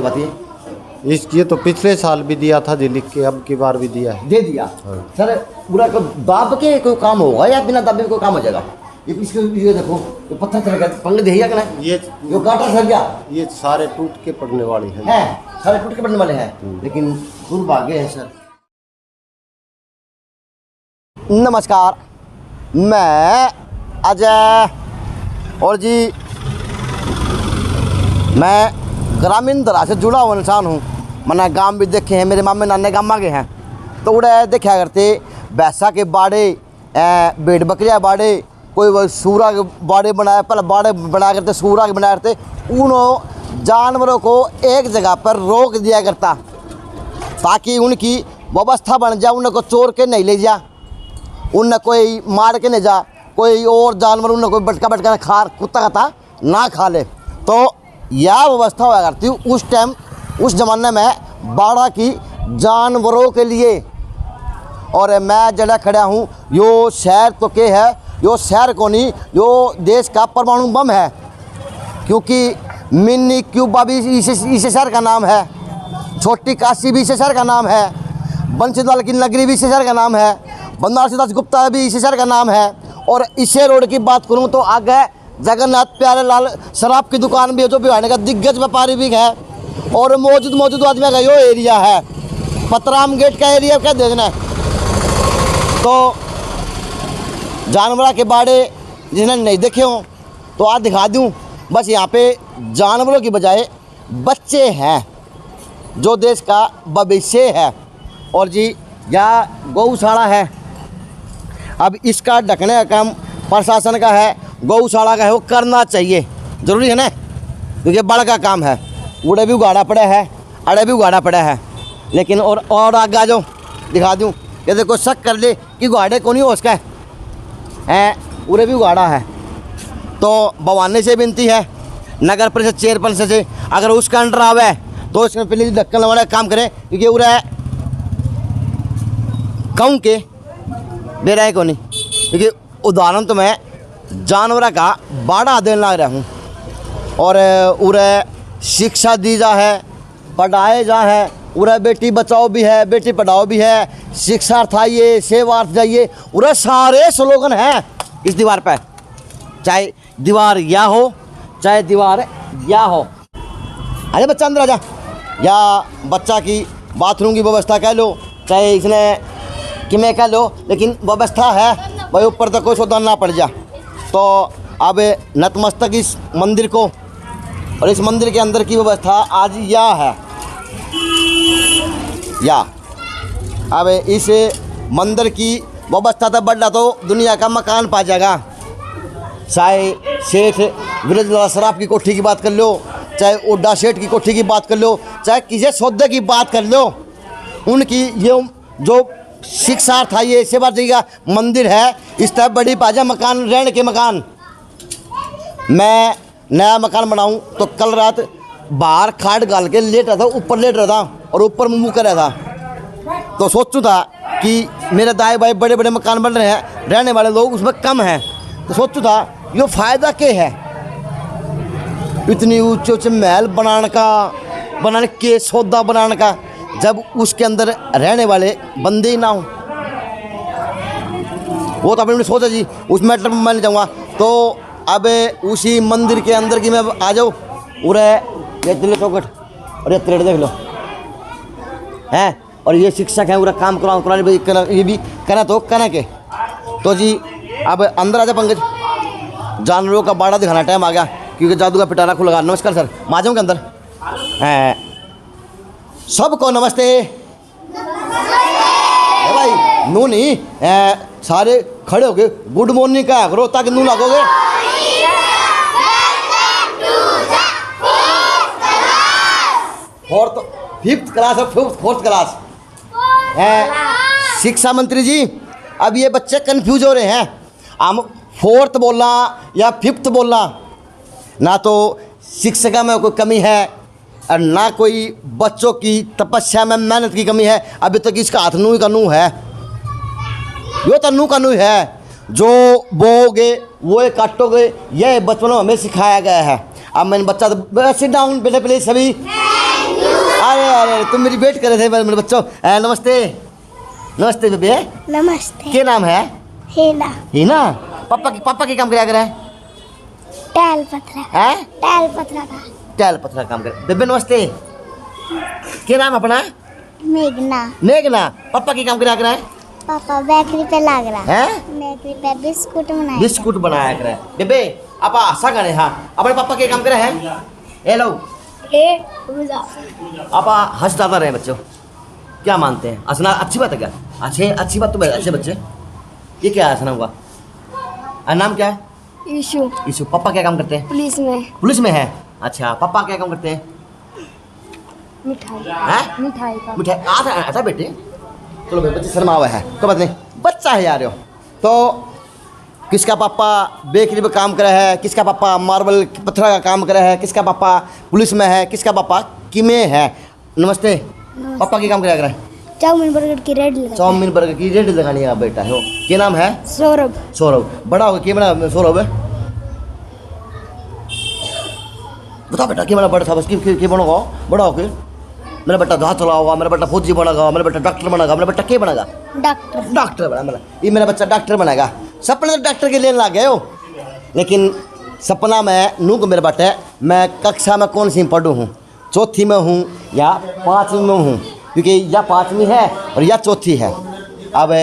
बताइए। इसकी तो पिछले साल भी दिया था जी, लिख के, अब की बार भी दिया है। दे दिया। हाँ। सर पूरा दाब के कोई काम होगा या बिना दाबे कोई काम हो जाएगा? इसके ये देखो, ये पत्थर चल गया, पंगे देगा क्या? ये जो गाटर सर गया, ये सारे टूट के पड़ने वाले हैं। सारे टूट के पड़ने वाले हैं, लेकिन दुर्भाग्य है सर। नमस्कार, मैं अजय और जी मैं ग्रामीण दरा से जुड़ा हुआ इंसान हूँ। मैंने गांव भी देखे हैं, मेरे मामे नाने गाँव आगे हैं, तो उड़े देखा करते भैंसा के बाड़े, भेड़ बकरियाँ बाड़े, कोई वो सूरा के बाड़े बनाया, पहले बाड़े बनाया करते, सूरा के बनाया करते। उन जानवरों को एक जगह पर रोक दिया करता ताकि उनकी व्यवस्था बन जाए, उनको चोर के नहीं ले जा, उनने कोई मार के नहीं जा, कोई और जानवर उनने कोई बटका खा, कुत्ता का ना खा ले। तो यह व्यवस्था हुआ करती उस टाइम, उस ज़माने में बाड़ा की जानवरों के लिए। और मैं जड़ा खड़ा हूँ, यो शहर तो के है, यो शहर को नहीं, यो देश का परमाणु बम है, क्योंकि मिनी क्यूबा भी इस शहर का नाम है, छोटी काशी भी इस शहर का नाम है, बंशीलाल की नगरी भी इस शहर का नाम है, बनारसी दास गुप्ता भी इस शहर का नाम है। और इसे रोड की बात करूँ तो आगे जगन्नाथ प्यारे लाल शराब की दुकान भी है, जो बिहार का दिग्गज व्यापारी भी है, और मौजूद आदमी का यो एरिया है, पतराम गेट का एरिया क्या देखना। तो जानवर के बाड़े जिन्हें नहीं देखे हों तो आज दिखा दूं। बस यहाँ पे जानवरों की बजाय बच्चे हैं, जो देश का भविष्य है। और जी यह गौशाला है, अब इसका ढकने का काम प्रशासन का है, गौशाला का है, वो करना चाहिए, ज़रूरी है ना, क्योंकि बड़ा का काम है। उड़े भी उगाड़ा पड़ा है, अड़े भी उगाड़ा पड़ा है, लेकिन और आगे आ जाओ दिखा दूँ। ये देखो, शक कर ले कि उगाड़े को नहीं हो उसका है, उड़े भी उगाड़ा है। तो भवानी से विनती है, नगर परिषद चेयरपर्सन से, अगर उसका अंडर आवे तो इसमें पहले ढक्कन वाला काम करें, क्योंकि उड़ा कहूँ के बेरा को नहीं, क्योंकि उदाहरण तो मैं जानवर का बाड़ा देने लग रहा हूँ। और उरे शिक्षा दी जा है, पढ़ाए जा है, उरे बेटी बचाओ भी है, बेटी पढ़ाओ भी है, शिक्षार्थ आइए, सेवार्थ जाइए, उरे सारे स्लोगन हैं इस दीवार पर, चाहे दीवार या हो चाहे दीवार या हो। अरे बच्चा अंदर आ जा, या बच्चा की बाथरूम की व्यवस्था कह लो, चाहे इसने कि मैं कह लो, लेकिन व्यवस्था है भाई, ऊपर तक कोई सौदा ना पड़ जा। तो अब नतमस्तक इस मंदिर को, और इस मंदिर के अंदर की व्यवस्था आज यह है, या अब इस मंदिर की व्यवस्था तो बढ़ा तो दुनिया का मकान पा जाएगा। चाहे सेठ वीरेंद्र सराफ की कोठी की बात कर लो, चाहे उड्डा सेठ की कोठी की बात कर लो, चाहे किसी सौदे की बात कर लो, उनकी ये जो शिक्षार्थ है, ये सेवा देगा मंदिर है, इस तरह बड़ी पाजा मकान, रहने के मकान। मैं नया मकान बनाऊं तो कल रात बाहर खाट गाल के लेट रहा था, ऊपर लेट रहा था और ऊपर मुँह कर रहा था। तो सोचूँ था कि मेरे दाएं बाएं बड़े बड़े मकान बन रहे हैं, रहने वाले लोग उसमें कम हैं, तो सोचूँ था ये फ़ायदा क्या है इतनी ऊँचे ऊँचे महल बनाने के सौदा बनाने का, जब उसके अंदर रहने वाले बंदे ही ना हो। वो तो अपने सोचा जी, उस मैटर में मैं नहीं जाऊँगा। तो अब उसी मंदिर के अंदर की मैं आ जाऊँ, उरे ये दिल्ली चौकट और ये त्रेड देख लो हैं, और ये शिक्षक है, पूरा काम कराने ये भी कहना तो कहना के। तो जी अब अंदर आ जा पंकज, जानवरों का बाड़ा दिखाना टाइम आ गया, क्योंकि जादू का पिटारा खुल लगा। नमस्कार सर, मैं आ जाऊँ के अंदर? सबको नमस्ते। भाई नू नहीं, सारे खड़े हो गए, गुड मॉर्निंग का करो ताकि नू लगोगे। फिफ्थ क्लास और फोर्थ क्लास शिक्षा मंत्री जी, अब ये बच्चे कंफ्यूज हो रहे हैं, हम फोर्थ बोलना या फिफ्थ बोलना। ना तो शिक्षा में कोई कमी है और ना कोई बच्चों की तपस्या में मेहनत की कमी है। अभी तक इसका हाथ नू का नू है, यो तो नू का नू है, जो बोओगे वो काटोगे, यह बचपन में हमें सिखाया गया है। अब मैंने बच्चा तो सिट डाउन बेटे प्लीज सभी। अरे अरे तुम मेरी वेट कर रहे थे मेरे बच्चों। नमस्ते नमस्ते बेबे। नमस्ते। क्या नाम है? हीना। हीना। पापा की काम क्या करे? टैल पत्थरा। हैं? टैल पत्थरा का। टैल पत्थर काम करे। बेबे नमस्ते। क्या नाम अपना? मेघना। मेघना। पापा की काम क्या करे? पापा बेकरी पे लग रहा हैं? बेकरी पे बिस्कुट बनाए। बिस्कुट बनाया करे। बेबे आप आशा करे हाँ अपने पापा के काम करे हैं? ए लो आप हंस ज़्यादा रहे बच्चों, क्या मानते हैं? हंसना अच्छी बात है क्या? अच्छी बात तो अच्छे बच्चे। ये क्या हंसना हुआ? नाम क्या है? यीशु। यीशु। पापा क्या काम करते हैं? पुलिस में। पुलिस में है। अच्छा पापा क्या काम करते हैं? मिठाई। हैं? मिठाई का। मिठाई आता बेटे। चलो भाई बच्चे शर्मा हुआ है कोई बात नहीं, बच्चा है यार। तो किसका पापा बेकरी में काम करे है, किसका पापा मार्बल पत्थर का काम करे है, किसका पापा पुलिस में है, किसका पापा किमे है। नमस्ते। पापा की काम क्या करे? चाउमीन बर्गर की रेड लगा। चाउमीन बर्गर की रेट लगानी है बेटा हो। क्या नाम है? सौरभ। सौरभ। बड़ा होगा क्या बना सौरभ है? बता बेटा क्या बना बड़ा था बस की बनोगा बड़ा होके? मेरा बेटा जहाज चला होगा, मेरा बेटा फौजी बनेगा, मेरा बेटा डॉक्टर बनेगा, मेरा बेटा क्या बनेगा? डॉक्टर। डॉक्टर बना मेरा ये मेरा बच्चा डॉक्टर बनेगा। सपने तो डॉक्टर के लिए ला गए हो, लेकिन सपना में नू को मेरे बेटे मैं कक्षा में कौन सी पढ़ूँ हूँ, चौथी में हूँ या पाँचवीं में हूँ, क्योंकि या पाँचवीं है और या चौथी है। अब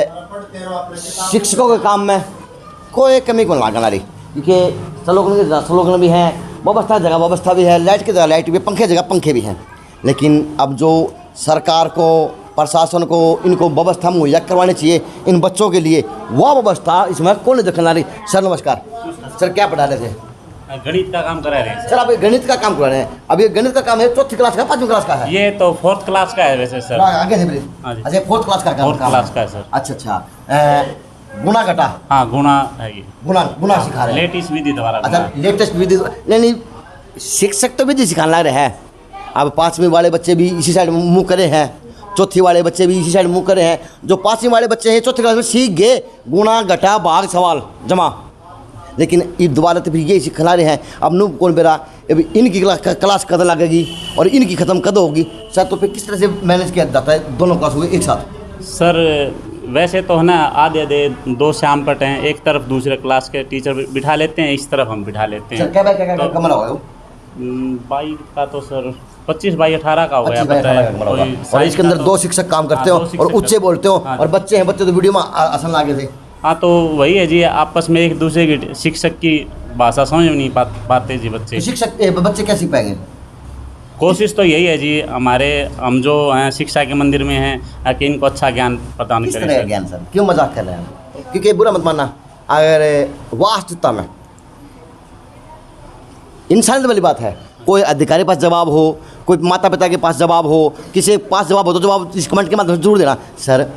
शिक्षकों के काम में कोई कमी को लागना रही, क्योंकि स्लोगन भी हैं, व्यवस्था जगह व्यवस्था भी है, लाइट की जगह लाइट भी है, पंखे जगह पंखे भी हैं। लेकिन अब जो सरकार को प्रशासन को इनको व्यवस्था मुहैया करवानी चाहिए इन बच्चों के लिए, वह व्यवस्था इसमें कौन देखना रही। सर नमस्कार। सर क्या पढ़ा रहे थे? गणित का काम करा रहे हैं सर। आप ये गणित का काम करा रहे हैं। अब ये गणित का काम है चौथी क्लास का पाँचवीं क्लास का है? ये तो 4th क्लास का है वैसे सर। आगे से प्लीज। हाँ जी। अच्छा 4th क्लास का काम? 4th क्लास का है सर। अच्छा गुना घटा। हाँ गुणा है ये। गुना सिखा रहे हैं। लेटेस्ट विधि द्वारा। अच्छा लेटेस्ट विधि नहीं शिक्षक तो विधि सिखाने लग रहे हैं। अब पाँचवीं वाले बच्चे भी इसी साइड मुँह करे हैं, चौथी वाले बच्चे भी इसी साइड मुँह करे हैं। जो पाँचवीं वाले बच्चे हैं चौथी क्लास में सीख गए गुना घटा भाग सवाल जमा, लेकिन ये दोबारा तो फिर ये सिखला रहे हैं। अब नू कौन बेरा अभी इनकी क्लास कद लगेगी और इनकी ख़त्म कद होगी। सर तो फिर किस तरह से मैनेज किया जाता है दोनों क्लास हुए एक साथ? सर वैसे तो है ना आधे 2 श्याम पट हैं, एक तरफ दूसरे क्लास के टीचर बिठा लेते हैं, इस तरफ हम बिठा लेते हैं। सर क्या कमरा होगा? 22 का तो सर 25 बाई 18 का हो गया पता है। और इसके अंदर 2 शिक्षक काम करते हो और ऊँचे बोलते हो और बच्चे हैं, बच्चे तो वीडियो में आसन लागे थे। हाँ तो वही है जी, आपस में एक दूसरे की शिक्षक की भाषा समझ नहीं पाते जी बच्चे। शिक्षक बच्चे क्या सीख पाएंगे? कोशिश तो यही है जी हम जो हैं शिक्षा के मंदिर में हैं कि इनको अच्छा ज्ञान प्रदान किस करें। तरह का ज्ञान सर? क्यों मजाक कर रहे हैं? क्योंकि बुरा मत मानना, अगर वास्तविकता में इंसानियत वाली बात है, कोई अधिकारी के पास जवाब हो, कोई माता पिता के पास जवाब हो, किसी के पास जवाब हो तो जवाब इस कमेंट के माध्यम से जरूर देना। सर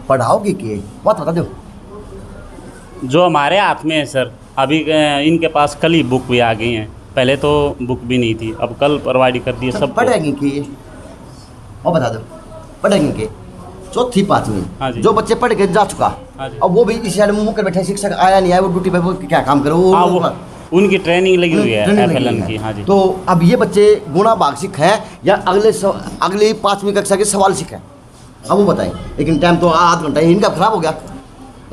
पढ़ाओगे कि बात बता दो। जो हमारे हाथ में है सर, अभी इनके पास कल ही बुक भी आ गई हैं, पहले तो बुक भी नहीं थी, अब कल प्रोवाइड कर दिए सब। पढ़ेंगे कि और बता दो पढ़ेंगे कि चौथी हाँ पाँचवीं जी। जो बच्चे पढ़ के जा चुका हाँ जी। अब वो भी इस साइड में मुँह कर बैठे, शिक्षक आया नहीं आया, वो ड्यूटी पे वो क्या काम करे हाँ वो उनकी ट्रेनिंग लगी हुई है FLN की। हाँ जी। तो अब ये बच्चे गुणा भाग सीखें या अगले 5वीं कक्षा के सवाल सीखें, अब वो बताएं। लेकिन टाइम तो आध घंटा इनका खराब हो गया।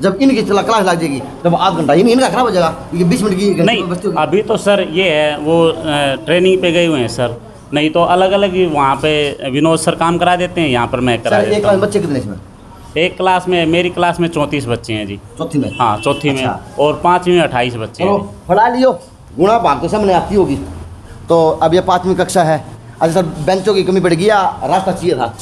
जब इनकी क्लास लग जाएगी तब आध घंटा इनका खराब हो जाएगा, क्योंकि 20 मिनट की नहीं अभी तो सर ये है वो ट्रेनिंग पे गए हुए हैं सर, नहीं तो अलग अलग ही वहाँ पे विनोद सर काम करा देते हैं, यहाँ पर मैं करा एक देता क्लास हूँ। बच्चे कितने इसमें? एक क्लास में मेरी क्लास में 34 बच्चे हैं जी। चौथी में? हाँ चौथी में, अच्छा। और 5वीं में 28 बच्चे चलो हैं। पढ़ा लियो, गुणा भाग तो सामने आती होगी। तो अब ये 5वीं कक्षा है। अच्छा सर बेंचों की कमी पड़ गई या रास्ता चाहिए था?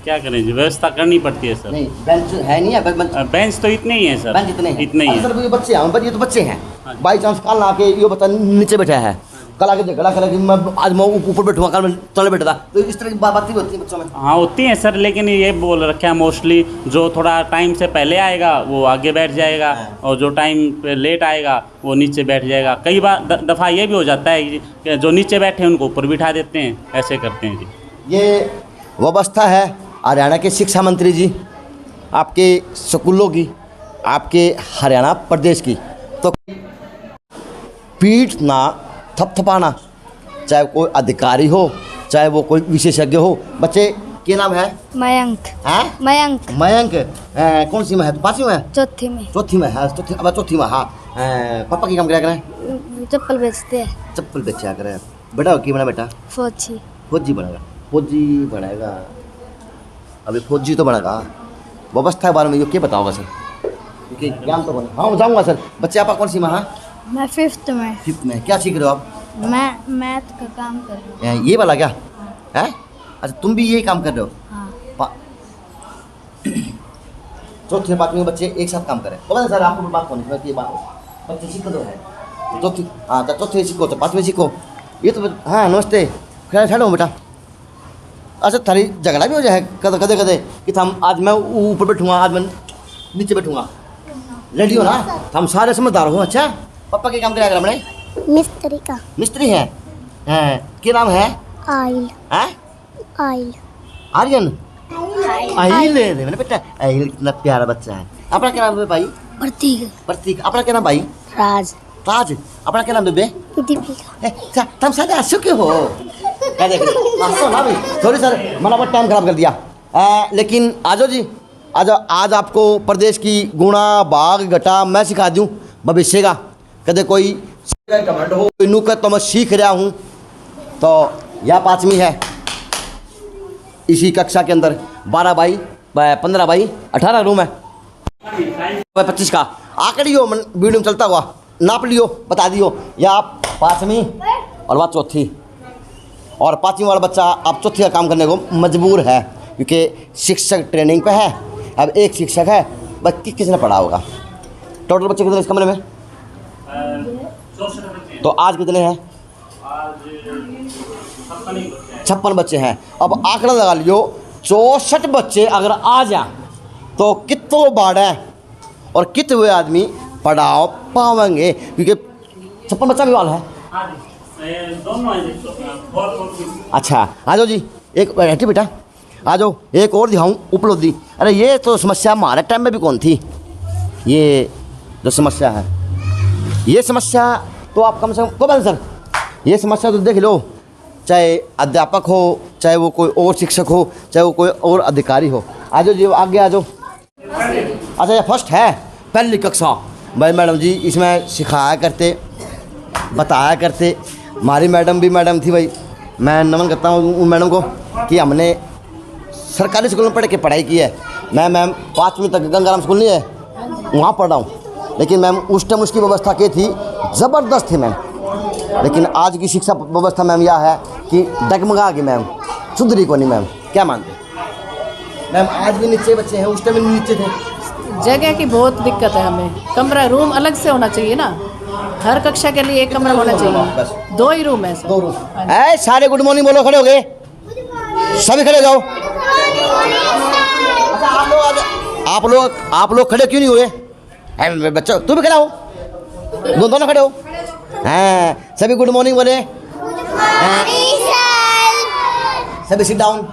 क्या करें जी, व्यवस्था करनी पड़ती है सर। नहीं बेंच है नहीं है, बेंच तो इतने ही हैं सर। बेंच इतने ही हैं। सर ये बच्चे हैं, ये तो बच्चे हैं। हाँ जी। बाई चांस कल आके ये बता नीचे बैठा है, कल आके झगड़ा करा कि मैं आज मैं ऊपर बैठूंगा, कल मैं तले बैठा था, तो इस तरह की बातें होती है बच्चों में। हाँ होती हैं सर, लेकिन ये बोल रखा है मोस्टली जो थोड़ा टाइम से पहले आएगा वो आगे बैठ जाएगा, और जो टाइम पे लेट आएगा वो नीचे बैठ जाएगा। कई बार दफ़ा ये भी हो जाता है कि जो नीचे बैठे हैं उनको ऊपर बिठा देते हैं, ऐसे करते हैं जी। ये व्यवस्था है हरियाणा के शिक्षा मंत्री जी, आपके स्कूलों की, आपके हरियाणा प्रदेश की। तो पीठ ना थपथपाना, चाहे कोई अधिकारी हो, चाहे वो कोई विशेषज्ञ हो। बच्चे क्या नाम है? मयंक। हैं? मयंक। मयंक। कौन सी में है? 5वीं में है? चौथी में। चौथी में है? चौथी में। हाँ। पापा की काम क्या करें? चप्पल बेचते हैं। चप्पल बेचा करें। बेटा की बना बेटा? फौजी। फौजी बनेगा। फौजी बनेगा। अभी फौजी तो बनेगा। व्यवस्था के बारे में ये क्या बताओगे सर? क्योंकि ज्ञान तो बने। हाँ जाऊँगा सर। बच्चे आपका कौन सी में है? मैं 5th में। 5th में। क्या सीख रहे हो आप? मैं मैथ का काम कर रहा हूँ। ये वाला क्या है? अच्छा तुम भी यही काम कर रहे हो? हाँ। चौथी 5वीं में बच्चे एक साथ काम करें तो सर आपको बात होनी चाहिए। बात बच्चे सीखो तो है चौथी। हाँ तो चौथी सीखो तो 5वीं सीखो। ये तो हाँ नमस्ते खड़ो बेटा। अच्छा थारी झगड़ा भी हो जाए कदे कदे कदे कि हम आज मैं ऊपर बैठूँगा, आज मैं नीचे बैठूँगा। रेडी हो ना? हम सारे समझदार हो। अच्छा पापा के काम कराया कर हमने? मिस्त्री का। मिस्त्री है? क्या नाम है? आइल। हैं? आइल। आर्यन। आइल ले मैंने बेटा। आइल कितना प्यारा बच्चा है। अपना क्या नाम है भाई? प्रतीक। प्रतीक। अपना क्या नाम भाई? राज। राज। अपना क्या नाम बेबे? दीपिका। तुम सारे हंसो क्यों हो? क्या देख हंसो ना भाई। सॉरी सर मैंने बहुत टाइम खराब कर दिया। लेकिन आजो जी आज आज आपको प्रदेश की गुणा बाग घटा मैं सिखा दूँ भविष्य का। कदे कोई कमांड हो इनू का तो मैं सीख रहा हूँ। तो यह 5वीं है। इसी कक्षा के अंदर 12 बाई 15 बाई 18 रूम है। 25 का आंकड़ियो वीडियो में चलता हुआ नाप लियो बता दियो। या आप 5वीं और वह चौथी और 5वीं वाला बच्चा आप चौथी का काम करने को मजबूर है क्योंकि शिक्षक ट्रेनिंग पे है। अब एक शिक्षक है बस किसने पढ़ा होगा? टोटल बच्चे कितने इस कमरे में? तो आज कितने हैं? 56 बच्चे हैं। अब आंकड़ा लगा लियो 64 बच्चे अगर आ जाए तो कितने बाढ़ है और कितने आदमी पढ़ाओ पावेंगे क्योंकि 56 बच्चा भी वाला है। अच्छा आ जाओ जी एक बैठी बेटा आ जाओ एक और दिखाऊँ उपलब्धि। अरे ये तो समस्या हमारे टाइम में भी कौन थी? ये जो समस्या है ये समस्या तो आप कम से कम को सर ये समस्या तो देख लो। चाहे अध्यापक हो, चाहे वो कोई और शिक्षक हो, चाहे वो कोई और अधिकारी हो। आ जाओ जी आगे आ जाओ। अच्छा ये फर्स्ट है पहली कक्षा भाई मैडम जी इसमें सिखाया करते बताया करते। हमारी मैडम भी मैडम थी भाई। मैं नमन करता हूँ उन मैडम को कि हमने सरकारी स्कूल में पढ़ के पढ़ाई की है। मैं मैम 5वीं तक गंगाराम स्कूल नहीं है वहाँ पढ़ रहा हूँ। लेकिन मैम उस टाइम उसकी व्यवस्था क्या थी? ज़बरदस्त थी मैम। लेकिन आज की शिक्षा व्यवस्था मैम यह है कि डगमगा गई मैम, सुधरी को नहीं मैम। क्या मानते मैम? आज भी नीचे बच्चे हैं, उस टाइम भी नीचे थे। जगह की बहुत दिक्कत है हमें। कमरा रूम अलग से होना चाहिए ना। हर कक्षा के लिए एक कमरा होना चाहिए। 2 ही रूम है सर। 2 रूम। ऐ सारे गुड मॉर्निंग बोलो खड़े हो गए सभी खड़े हो जाओ। अच्छा आप लोग खड़े क्यों नहीं हुए? बच्चों तू भी खड़ा हो दोनों खड़े हो। हाँ सभी गुड मॉर्निंग बोले। सभी सिट डाउन।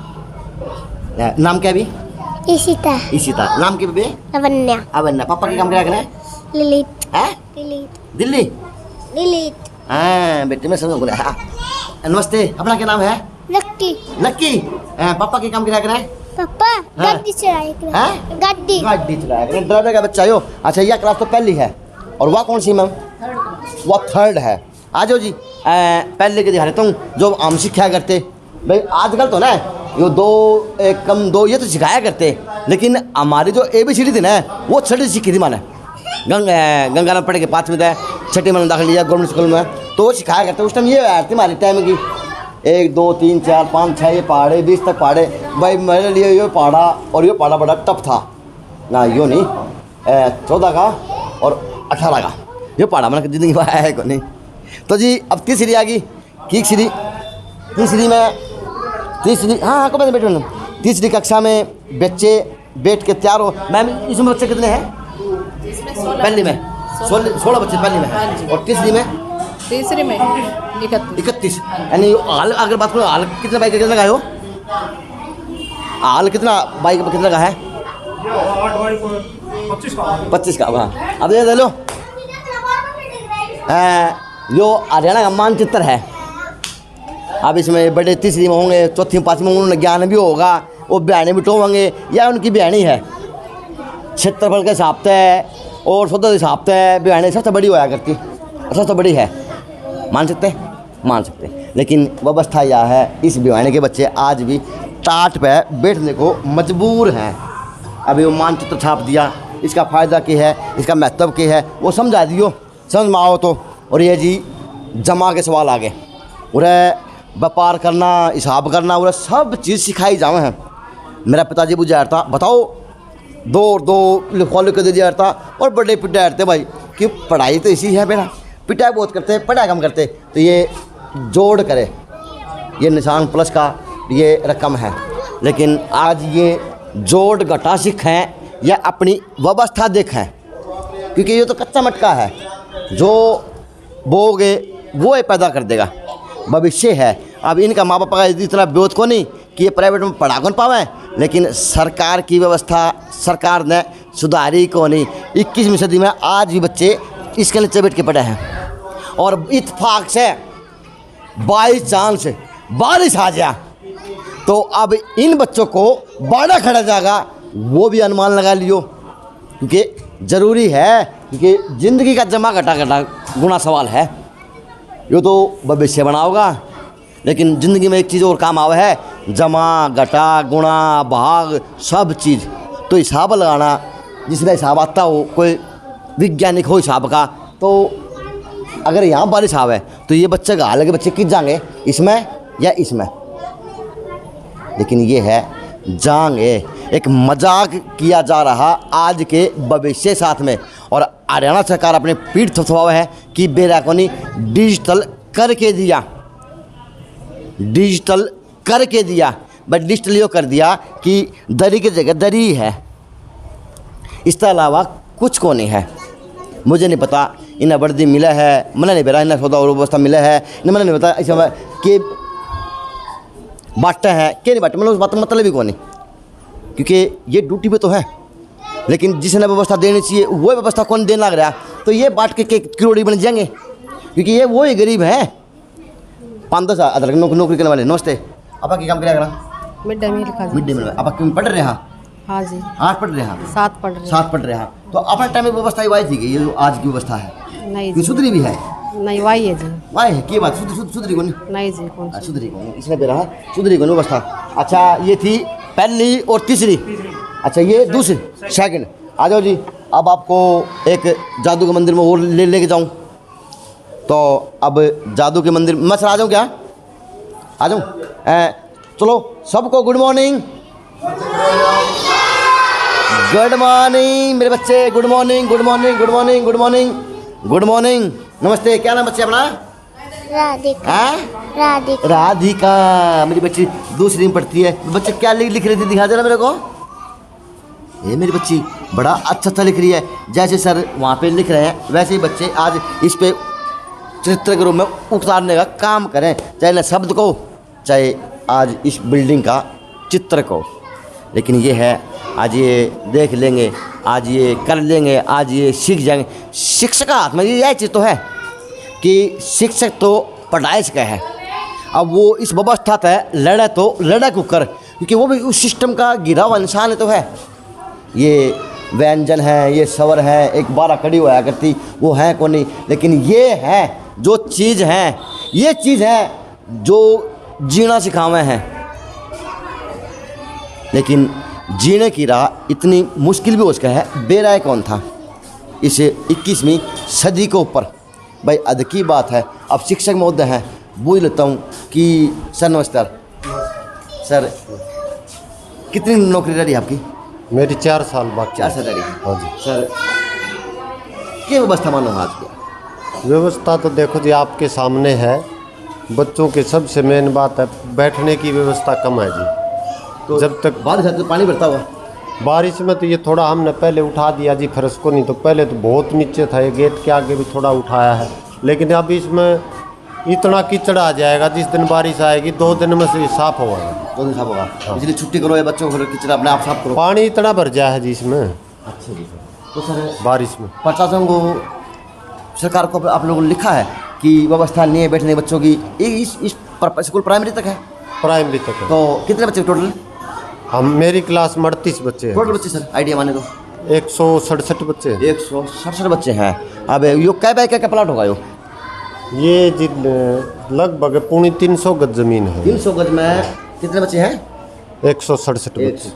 नाम क्या भी? इशिता। इशिता। नाम क्या बेबे? अवन्या। अवन्या। पापा की काम क्या करें? लिलित। हैं? लिलित। दिल्ली। लिलित। हाँ बेटे मैं समझ बोला। नमस्ते अपना क्या नाम है? लक्की। लक्की। पापा की काम क्या करें? पापा हाँ। गड्डी चलाए हैं? गड्डी। गाड़ी चलाया करें। ड्राइवर का बच्चा हो। अच्छा यह क्लास तो पहली है और वह कौन सी मैम? वह 3rd है। आ जाओ जी पहले के दिखा देता हूँ जो हम सिखाया करते भाई। आजकल तो ना ये 2 1 कम 2 ये तो सिखाया करते लेकिन हमारी जो ABCD थी ना वो 6ठी सीखी थी मैंने। गंगा पढ़ के 5वीं तक 6ठी मैंने दाखिल लिया गवर्नमेंट स्कूल में तो वो सिखाया करते। उस टाइम ये थी हमारे टाइम की 1 2 3 4 5 6 ये पहाड़े 20 तक पहाड़े भाई मेरे लिए ये पहाड़ा और ये पहाड़ा बड़ा टफ था ना। यो नहीं 14 का और 18 का ये पहाड़ा मैंने ज़िंदगी में है को नहीं। तो जी अब तीसरी आ गई तीसरी में हाँ को बैठे तीसरी कक्षा में बच्चे बैठ के तैयार हो। मैम इसमें बच्चे कितने हैं? पहली में 16 बच्चे पहली में है और तीसरी में 31। यानी हाल अगर बात करो हाल कितने बाइक कितने का हो? हाल कितना बाइक कितने का है? 25 का। हाँ अब ये ले लो जो हरियाणा का मानचित्र है अब इसमें बड़े तीसरी में होंगे, चौथी में पाँचवीं में उन्हें ज्ञान भी होगा, वो बहनें भी टोवेंगे या उनकी बहनी है क्षेत्रफल के हिसाब से और सौदे के हिसाब से बहनें सबसे बड़ी होया करती, सबसे बड़ी है। मान सकते मान सकते, लेकिन व्यवस्था यह है इस बहने के बच्चे आज भी टाट पे बैठने को मजबूर हैं। अभी वो मानचित्र छाप दिया, इसका फ़ायदा क्या है, इसका महत्व क्या है, वो समझा दियो, समझ में आओ तो। और ये जी जमा के सवाल आ गए, उन्हें व्यापार करना, हिसाब करना, उन्हें सब चीज़ सिखाई जावे हैं। मेरा पिताजी बुझा था, बताओ दो और दो फॉलो कर दिया था, और बड़े पिटाए थे भाई कि पढ़ाई तो इसी है बेटा, पिटाई बहुत करते, पढ़ाई कम करते। तो ये जोड़ करे, ये निशान प्लस का ये रकम है, लेकिन आज ये जोड़ घटा सीखें या अपनी व्यवस्था देखें, क्योंकि ये तो कच्चा मटका है, जो बोगे वो ही पैदा कर देगा, भविष्य है। अब इनका माँ बाप का इतना विरोध को नहीं कि ये प्राइवेट में पढ़ा कौन पावे, लेकिन सरकार की व्यवस्था सरकार ने सुधारी को नहीं। 21वीं सदी में आज भी बच्चे इसके नीचे बैठ के पढ़े हैं, और इत्तेफाक से बाई चांस बारिश आ जाए तो अब इन बच्चों को बाड़ा खड़ा जाएगा, वो भी अनुमान लगा लियो, क्योंकि ज़रूरी है, क्योंकि ज़िंदगी का जमा घटा घटा गुना सवाल है। ये तो भविष्य बनाओगा, लेकिन ज़िंदगी में एक चीज़ और काम आवा है, जमा घटा गुणा भाग सब चीज़। तो हिसाब लगाना, जिसका हिसाब आता हो, कोई वैज्ञानिक हो हिसाब का, तो अगर यहाँ बारिश आवे तो ये बच्चे का हाल के बच्चे किस जाएंगे, इसमें या इसमें। लेकिन ये है जाएंगे, एक मजाक किया जा रहा आज के भविष्य साथ में। और हरियाणा सरकार अपने पीठ थपथपावा है कि बेराकोनी डिजिटल करके दिया, डिजिटल करके दिया, बट डिजिटल यो कर दिया कि दरी की जगह दरी है, इसके अलावा कुछ को नहीं है। मुझे नहीं पता इन्हें वर्दी मिला है, मैंने नहीं बेरा इन्हें सौदा और व्यवस्था मिला है, इन्हें मैंने नहीं पता इसमें कि बांटते हैं कि नहीं बांटते, मतलब उस बात का मतलब ही कौन नहीं, क्योंकि ये ड्यूटी पे तो है, लेकिन जिसने व्यवस्था देनी चाहिए वो व्यवस्था कौन देने लग रहा, तो ये बांट के करोड़ी बन जाएंगे, क्योंकि ये वो ही गरीब हैं। 5-10 अदर नौकरी करने वाले। नमस्ते, आप क्या काम करेगा? मिड डे मील खा मिड डे मील। आप क्यों पढ़ रहे हैं? हाँ जी, 8 पढ़ रहे हैं, 7 पढ़ रहे 7 पढ़ रहे हैं। तो अपने टाइम में व्यवस्था ही वाई थी कि ये जो आज की व्यवस्था है नहीं ये जी, सुधरी भी है? नहीं वाई है जी, वाई है की बात, सुधरी कौन? नहीं जी, कौन सी? सुधरी कौन, इसने दे रहा सुधरी कौन व्यवस्था। अच्छा, ये थी पहली और तीसरी, अच्छा ये दूसरी सेकंड। आ जाओ जी, अब आपको एक जादू के मंदिर में और लेके जाऊं, तो अब जादू के मंदिर मैं सर आ जाऊं क्या? आ जाऊं? चलो सबको गुड मॉर्निंग, गुड मॉर्निंग मेरे बच्चे, good morning good morning good morning good morning good morning. नमस्ते, क्या नाम बच्चे अपना? राधिका। हाँ राधिका। राधिका मेरी बच्ची दूसरी में पढ़ती है। बच्चे क्या लिख रही थी, दिखा देना मेरे को। ये मेरी बच्ची बड़ा अच्छा लिख रही है, जैसे सर वहाँ पे लिख रहे हैं वैसे ही बच्चे आज इस पे चित्र के रूप में उतारने का काम करें, चाहे न शब्द को, चाहे आज इस बिल्डिंग का चित्र को। लेकिन ये है आज ये देख लेंगे, आज ये कर लेंगे, आज ये सीख जाएंगे। शिक्षक का हाथ में यह चीज़ तो है कि शिक्षक तो पढ़ाई से है, अब वो इस व्यवस्था तय लड़े तो लड़े कुकर, क्योंकि वो भी उस सिस्टम का गिरा हुआ इंसान तो है। ये व्यंजन है, ये स्वर है, एक 12 कड़ी हुआ करती वो है को नहीं, लेकिन ये है जो चीज़ है, ये चीज़ है जो जीना सिखावे हैं। लेकिन जीने की राह इतनी मुश्किल भी हो सका है, बेराय कौन था इस 21वीं सदी के ऊपर। भाई अद की बात है। अब शिक्षक महोदय हैं, बूझ लेता हूँ कि सर नमस्कार सर, कितनी नौकरी रही आपकी? मेरी 4 साल बाकी। 4 साल रही। हाँ जी सर क्या व्यवस्था मानो आज की? व्यवस्था तो देखो जी आपके सामने है, बच्चों के सबसे मेन बात है बैठने की व्यवस्था कम है जी। तो जब तक बारिश आती तो पानी भरता हुआ, बारिश में तो ये थोड़ा हमने पहले उठा दिया जी फर्श को, नहीं तो पहले तो बहुत नीचे था, ये गेट के आगे भी थोड़ा उठाया है, लेकिन अब इसमें इतना कीचड़ आ जाएगा जिस दिन बारिश आएगी 2 दिन में से ये साफ होगा। 2 दिन साफ होगा, इसलिए छुट्टी करो या बच्चों को किचन अपने आप साफ करो। पानी इतना भर जाए है जी इसमें। अच्छा जी। तो सर बारिश में प्रशासन को, सरकार को आप लोगों ने लिखा है कि व्यवस्था नहीं है बैठने बच्चों की, इस स्कूल प्राइमरी तक है? प्राइमरी तक है। तो कितने बच्चे टोटल? हम मेरी क्लास में 38 बच्चे हैं। टोटल बच्चे सर आइडिया माने तो 167 बच्चे हैं। 167 बच्चे हैं। अब यो कै बाय क्या प्लाट होगा यो? ये लगभग 350 गज जमीन है। 300 गज में कितने बच्चे हैं? 167 बच्चे।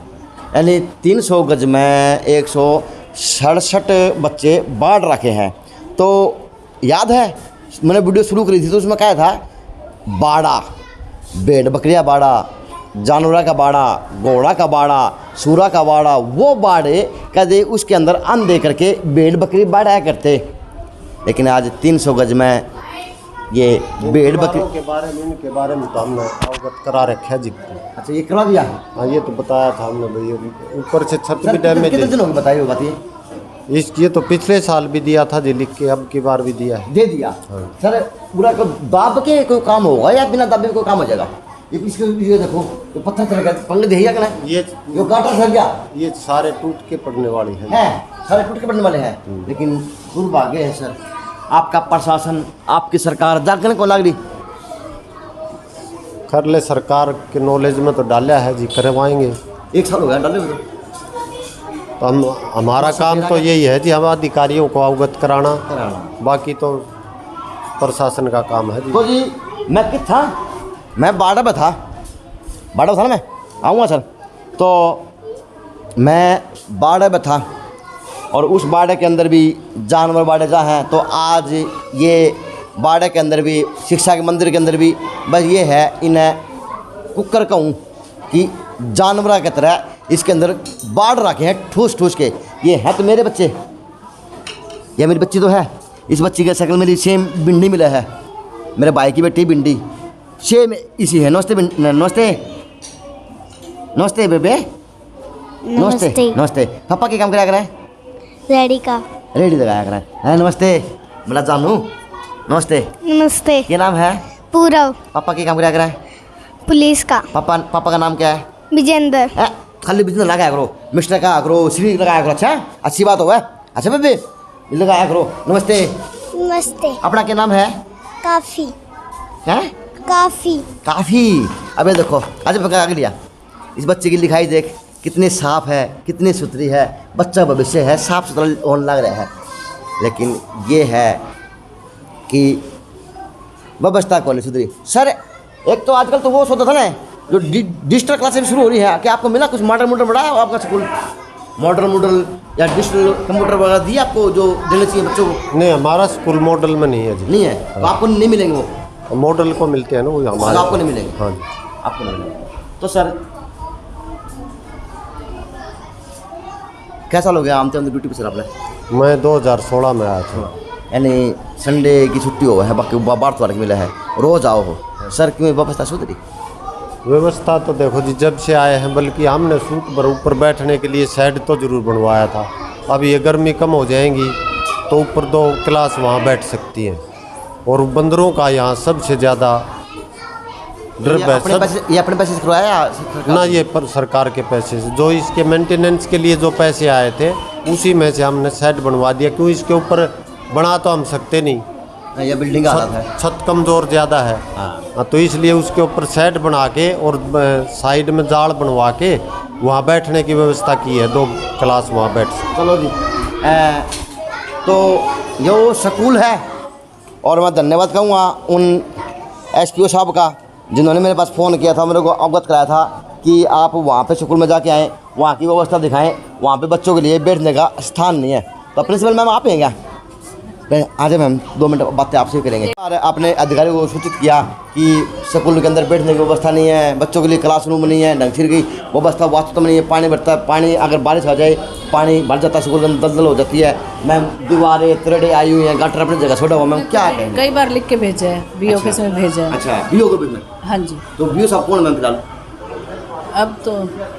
यानी 300 गज में 167 बच्चे बाढ़ रखे हैं। तो याद है मैंने वीडियो शुरू करी थी तो उसमें क्या था, बाड़ा, भेड़ बकरियाँ बाड़ा, जानवरा का बाड़ा, घोड़ा का बाड़ा, सूरा का बाड़ा, वो बाड़े कदे उसके अंदर अन्न दे करके भेड़ बकरी बाढ़ाया करते। लेकिन आज 300 गज में ये भेड़ बकरी के बारे में, इनके बारे में तो हमने अवगत करा रखा है जी। अच्छा ये करवा दिया? हाँ ये तो बताया था हमने भाई, ऊपर से छत भी डैमेज कितने दिन हो गए बताइए वो बात? ये तो पिछले साल भी दिया था जी लिख के, अब की बार भी दिया है। दे दिया सर। पूरा को दाब के कोई काम होगा या बिना दाबे कोई काम हो जाएगा? ये ये देखो ये पत्थर चल गया, पंगे दे क्या ये गाटर सर गया, ये सारे टूट के पड़ने वाले हैं। सारे टूट के पड़ने वाले हैं। लेकिन दुर्भाग्य है सर, आपका प्रशासन, आपकी सरकार जागने को लग रही। कर ले, सरकार के नॉलेज में तो डाला है जी, करवाएंगे। 1 साल हो गया डाले हुए तो हमारा काम तो यही है जी, हम अधिकारियों को अवगत कराना, बाकी तो प्रशासन का काम है जी। तो जी मैं कित था, मैं बाड़ा में था ना, मैं आऊँगा सर। तो मैं बाड़े में था और उस बाड़े के अंदर भी जानवर बाड़े जहाँ हैं, तो आज ये बाड़े के अंदर भी, शिक्षा के मंदिर के अंदर भी बस ये है, इन्हें कुकर कहूँ कि जानवरा की तरह इसके अंदर बाढ़ रखे हैं ठूस ठूस के। ये है तो मेरे बच्चे, ये मेरी बच्ची तो है। इस बच्ची के शक्ल मेरी सेम बिंडी मिला है, मेरे भाई की बेटी बिंडी सेम इसी है। नमस्ते नमस्ते नमस्ते बेबे, नमस्ते नमस्ते। पापा क्या काम कराया करा है? रेडी का रेडी लगाया करा है। नमस्ते मेरा जानू, नमस्ते। नमस्ते। क्या नाम है? पूरव। पापा क्या काम कराया करा है? पुलिस का। पापा का नाम क्या है? विजेंद्र। खाली बिजनेस लगाया करो, मिस्टर का करो, श्री लगाया करो। अच्छा अच्छी बात होगा। अच्छा बेबे लगाया करो। नमस्ते। नमस्ते। अपना क्या नाम है? काफी। क्या? काफी। काफ़ी। अबे देखो आज पका के लिया, इस बच्चे की लिखाई देख कितनी साफ है, कितनी सुथरी है। बच्चा भविष्य है, साफ सुथरा होने लग रहा है। लेकिन ये है कि व्यवस्था को नहीं सुधरी। सर एक तो आजकल तो वो सोचा था ना जो डिजिटल क्लासेस शुरू हो रही है, कि आपको मिला कुछ मॉडल बढ़ाया आपका स्कूल? मॉडल या डिजिटल कंप्यूटर वगैरह दिया आपको जो देने चाहिए बच्चों को? नहीं, हमारा स्कूल मॉडल में नहीं है जी। नहीं है तो आपको नहीं मिलेंगे वो मॉडल को मिलते हैं ना, वो हमारे आपको नहीं मिलेंगे। हाँ जी, आपको नहीं मिलेंगे। तो सर कैसा हो गया आमते ड्यूटी पे सर आपने? मैं 2016 में आया था। यानी संडे की छुट्टी हो है, बाकी बार मिला है, रोज़ आओ हो सर। क्यों व्यवस्था सुधरी? व्यवस्था तो देखो जी जब से आए हैं, बल्कि हमने सूट पर ऊपर बैठने के लिए शेड तो ज़रूर बनवाया था। अब ये गर्मी कम हो जाएंगी तो ऊपर 2 क्लास वहाँ बैठ सकती हैं। और बंदरों का यहाँ सबसे ज़्यादा डर ये अपने पैसे से करवाया ना, ये पर सरकार के पैसे से, जो इसके मेंटेनेंस के लिए जो पैसे आए थे उसी में से हमने शेड बनवा दिया। क्यों इसके ऊपर बना तो हम सकते नहीं, ये बिल्डिंग आ रहा है, छत कमज़ोर ज़्यादा है। हाँ, तो इसलिए उसके ऊपर शेड बना के और साइड में जाल बनवा के वहाँ बैठने की व्यवस्था की है। 2 क्लास वहाँ बैठ सकते। चलो जी तो ये स्कूल है और मैं धन्यवाद कहूँगा उन SPO साहब का जिन्होंने मेरे पास फ़ोन किया था, मेरे को अवगत कराया था कि आप वहाँ पे स्कूल में जाके आएँ, वहाँ की व्यवस्था दिखाएं। वहाँ पे बच्चों के लिए बैठने का स्थान नहीं है। तो प्रिंसिपल मैम आप हैं क्या? आज मैम 2 मिनट बातें आपसे करेंगे। और आपने अधिकारी को सूचित किया कि स्कूल के अंदर बैठने की व्यवस्था नहीं है, बच्चों के लिए क्लासरूम नहीं है, ढंग से की व्यवस्था वास्तव में नहीं है। पानी भरता है, पानी अगर बारिश आ जाए पानी भर जाता है, स्कूल के अंदर दलदल हो जाती है। मैम दीवारें तरेड़े आई हुई हैं, गटर अपनी जगह छोड़ा हुआ। मैम क्या कहें? कई बार लिख के भेजा है, BO ऑफिस में भेजा है। अच्छा BO को भी? हाँ जी। तो BO साहब कौन मैम फिलहाल? अब तो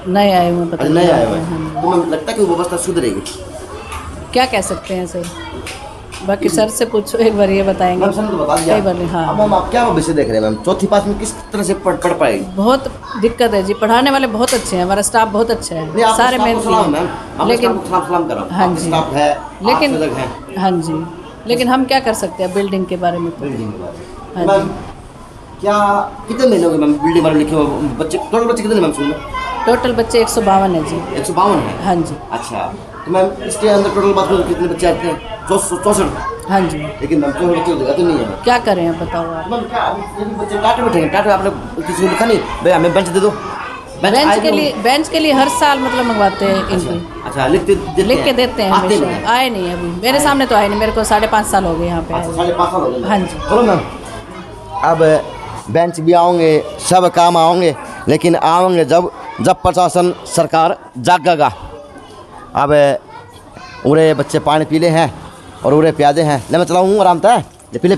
नए आए हुए, पता नए आए हुए। हाँ। तो मैम लगता है कि व्यवस्था सुधरेगी? क्या कह सकते हैं सर, बाकी सर से पूछो एक बार, ये बताएंगे। मैम सर ने तो बता दिया। कई बार हाँ। अब मैम आप क्या भविष्य देख रहे हैं? मैम 4थी पास में किस तरह से पढ़ पाएगी? बहुत दिक्कत है जी, पढ़ाने वाले बहुत अच्छे हैं, हमारा स्टाफ बहुत अच्छा है, सारे मेहनती हैं। लेकिन हाँ जी, लेकिन हाँ जी, लेकिन हम क्या कर सकते हैं बिल्डिंग के बारे में तो। हाँ जी, क्या कितने महीने हो गए मैम बिल्डिंग वाले लिखे हुए बच्चे, टोटल बच्चे कितने मैम स्कूल में? टोटल बच्चे 152 है जी। 152 है। हाँ जी। अच्छा, तो मैम इसके अंदर टोटल बात करो कितने बच्चे आते हैं? 64। हाँ जी। लेकिन मैम 64 बच्चे तो नहीं है। क्या करें आप बताओ आप। मैम क्या ये भी बच्चे टाटे बैठे हैं, टाटे आपने किसी को लिखा नहीं भाई हमें बेंच दे दो? बेंच के लिए हर साल मतलब मंगवाते हैं इनकी। अच्छा लिख के देते हैं आते नहीं हमेशा। हैं। आए नहीं अभी मेरे सामने तो आए नहीं, मेरे को 5.5 साल हो गए यहाँ पे अच्छा, आए। 5.5 साल हो गए। हाँ जी। चलो मैम, अब बेंच भी आओगे, सब काम आओगे, लेकिन आओगे जब प्रशासन सरकार जागेगा। अब उरे बच्चे पानी पी ले हैं और उरे प्यादे हैं। ले मैं चलाऊँ आराम था, ले पी ले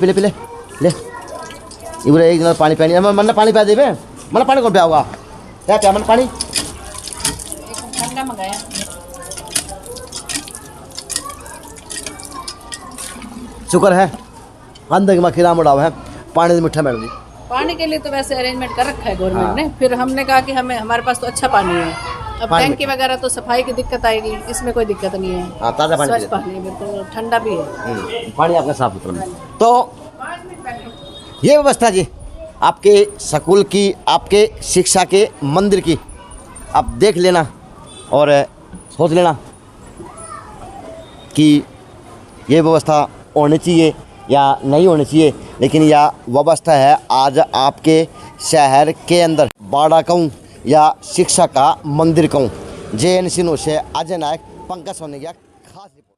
उरे एक दिन पानी पिया नहीं मन पानी पिया देवे, मन पानी कौन पियाऊगा? क्या पिया मन पानी? ठंडा मंगाया। शुक्र है अंदर की मक्खी राम उड़ावा है, पानी से मिठा बैठ दी। पानी के लिए तो वैसे अरेंजमेंट कर रखा है गवर्नमेंट ने, फिर हमने कहा कि हमारे पास तो अच्छा पानी है। अब पानी टैंकी वगैरह तो सफाई की दिक्कत आएगी, इसमें कोई दिक्कत नहीं है। हाँ, ताज़ा पानी स्वच्छ पीते हैं। पानी है, बिल्कुल ठंडा भी है। पानी आपका साफ सुथरा। तो ये व्यवस्था जी आपके स्कूल की, आपके शिक्षा के मंदिर की, आप देख लेना और सोच लेना कि ये व्यवस्था होनी चाहिए या नहीं होनी चाहिए। लेकिन यह व्यवस्था है आज आपके शहर के अंदर, बाड़ा कहूँ या शिक्षा का मंदिर कहूँ। JNC न्यूज़ से अजय नायक, पंकज सोनेगिया।